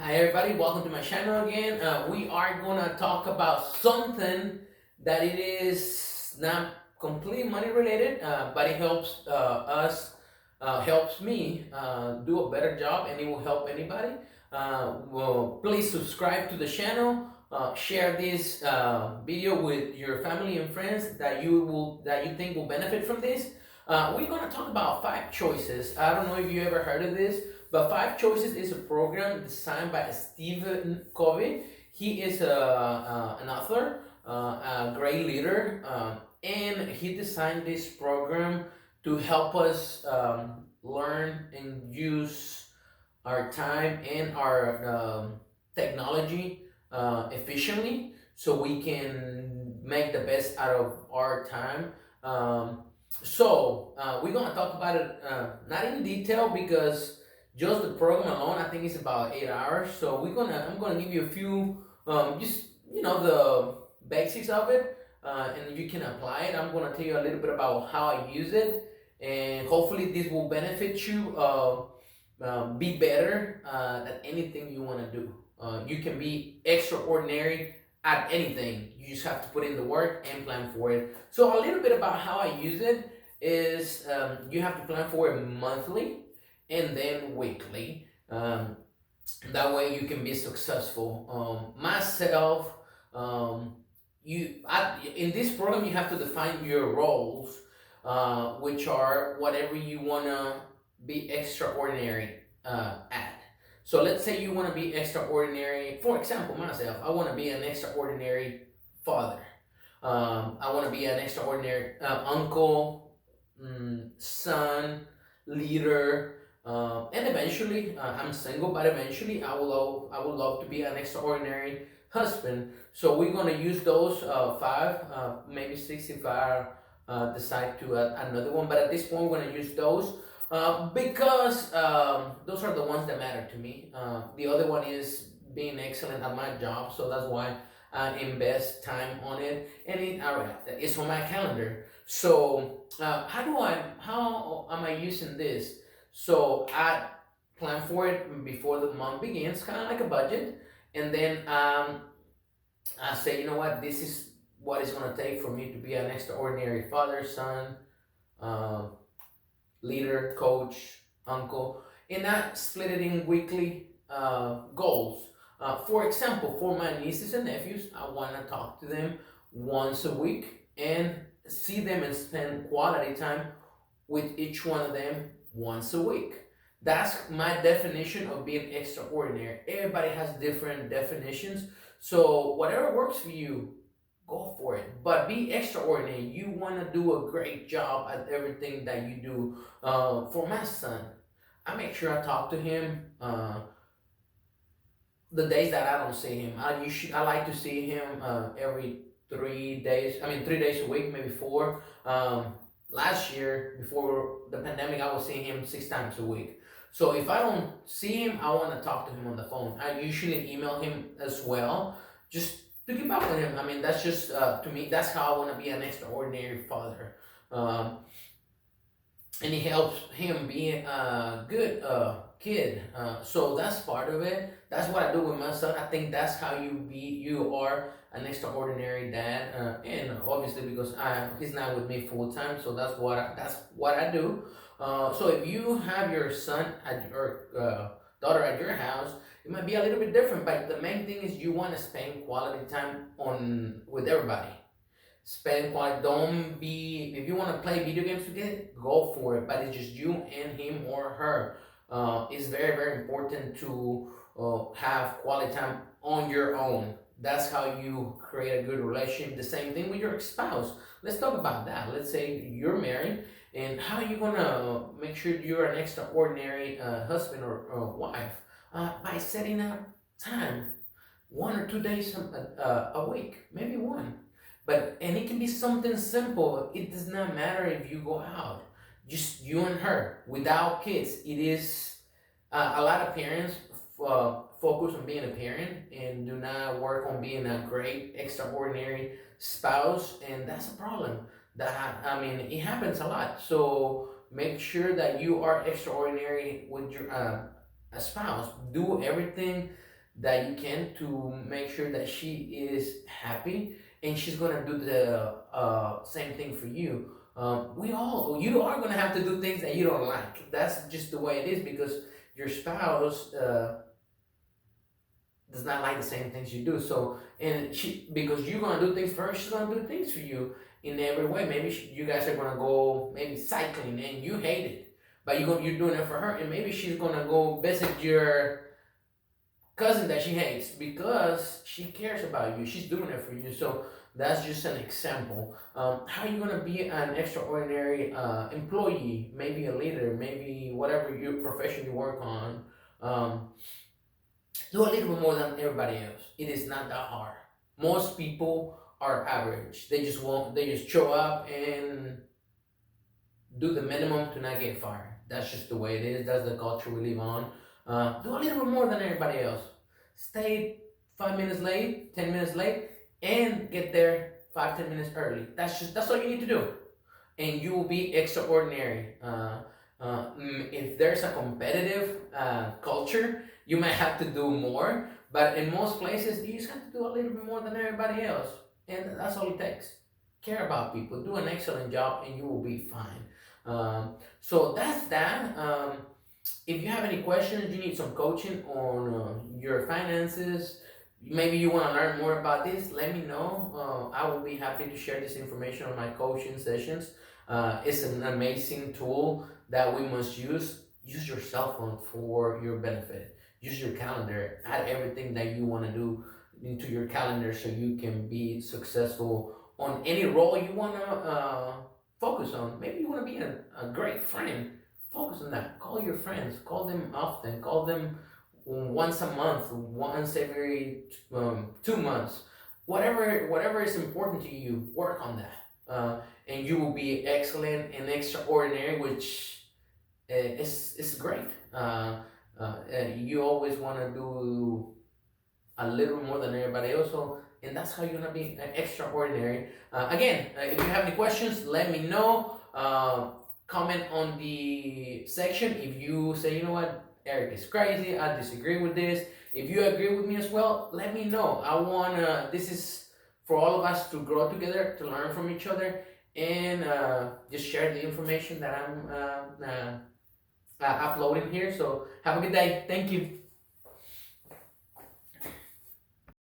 Hi everybody, welcome to my channel again. We are gonna talk about something that it is not completely money related, but it helps helps me do a better job, and it will help anybody. Well, please subscribe to the channel. Share this video with your family and friends that you think will benefit from this. We're gonna talk about five choices. I don't know if you ever heard of this, but Five Choices is a program designed by Stephen Covey. He is an author, a great leader, and he designed this program to help us learn and use our time and our technology efficiently so we can make the best out of our time. We're going to talk about it not in detail because just the program alone, I think it's about 8 hours. So I'm gonna give you a few, just the basics of it, and you can apply it. I'm gonna tell you a little bit about how I use it, and hopefully this will benefit you. Be better at anything you want to do. You can be extraordinary at anything. You just have to put in the work and plan for it. So a little bit about how I use it is you have to plan for it monthly and then weekly. That way you can be successful. Myself, in this program you have to define your roles, which are whatever you wanna be extraordinary at. So let's say you want to be extraordinary. For example, myself, I want to be an extraordinary father. I want to be an extraordinary uncle, son, leader, and eventually, I'm single, but eventually, I would love to be an extraordinary husband. So we're gonna use those five, maybe six if I decide to add another one. But at this point, we're gonna use those because those are the ones that matter to me. The other one is being excellent at my job, so that's why I invest time on it, and it's on my calendar. So how am I using this? So I plan for it before the month begins, kind of like a budget, and then I say, you know what, this is what it's gonna take for me to be an extraordinary father, son, uh, leader, coach, uncle, and I split it in weekly goals. For example, for my nieces and nephews, I want to talk to them once a week and see them and spend quality time with each one of them once a week. That's my definition of being extraordinary. Everybody has different definitions. So, whatever works for you, go for it. But be extraordinary. You want to do a great job at everything that you do. For my son, I make sure I talk to him the days that I don't see him. I like to see him every 3 days. I mean, 3 days a week, maybe four. Last year, before the pandemic, I was seeing him 6 times a week. So if I don't see him, I want to talk to him on the phone. I usually email him as well, just to keep up with him. I mean, that's just to me. That's how I want to be an extraordinary father. Um, and it helps him be a good kid. So that's part of it. That's what I do with my son. I think that's how you are an extraordinary dad, and obviously because he's not with me full time, so that's what I do. So if you have your son at your daughter at your house, it might be a little bit different. But the main thing is you want to spend quality time on with everybody. Spend quality. Don't be. If you want to play video games together, go for it. But it's just you and him or her. It's very very important to have quality time on your own. That's how you create a good relationship. The same thing with your spouse. Let's talk about that. Let's say you're married, and how are you gonna make sure you're an extraordinary husband or wife? By setting up time, 1 or 2 days a week, maybe one. And it can be something simple. It does not matter if you go out, just you and her without kids. It is a lot of parents focus on being a parent and do not work on being a great extraordinary spouse, and that's a problem. That I mean, it happens a lot. So make sure that you are extraordinary with your a spouse. Do everything that you can to make sure that she is happy, and she's gonna do the same thing for you. You are gonna have to do things that you don't like. That's just the way it is, because your spouse does not like the same things you do. So, and she, because you're gonna do things for her, she's gonna do things for you in every way. Maybe you guys are gonna go maybe cycling, and you hate it, but you're doing it for her, and maybe she's gonna go visit your cousin that she hates because she cares about you. She's doing it for you. So that's just an example. How are you gonna be an extraordinary employee? Maybe a leader. Maybe whatever your profession you work on. Um, do a little bit more than everybody else. It is not that hard. Most people are average. They just want. They just show up and do the minimum to not get fired. That's just the way it is. That's the culture we live on. Do a little bit more than everybody else. Stay 5 minutes late, 10 minutes late, and get there 5, 10 minutes early. That's all you need to do, and you will be extraordinary. If there's a competitive culture, you might have to do more, but in most places, you just have to do a little bit more than everybody else, and that's all it takes. Care about people, do an excellent job, and you will be fine. So that's that. If you have any questions, you need some coaching on your finances, maybe you want to learn more about this, let me know. I will be happy to share this information on my coaching sessions. It's an amazing tool that we must use. Use your cell phone for your benefit. Use your calendar. Add everything that you want to do into your calendar so you can be successful on any role you want to focus on. Maybe you want to be a great friend. Focus on that. Call your friends. Call them often. Call them once a month, once every 2 months. Whatever is important to you, work on that, and you will be excellent and extraordinary, which is great. You always want to do a little more than everybody else. So, and that's how you're gonna be extraordinary. Again, if you have any questions, let me know. Comment on the section if you say, you know what, Erik is crazy, I disagree with this. If you agree with me as well, let me know. This is for all of us to grow together, to learn from each other, and just share the information that I'm uploading here. So have a good day. Thank you.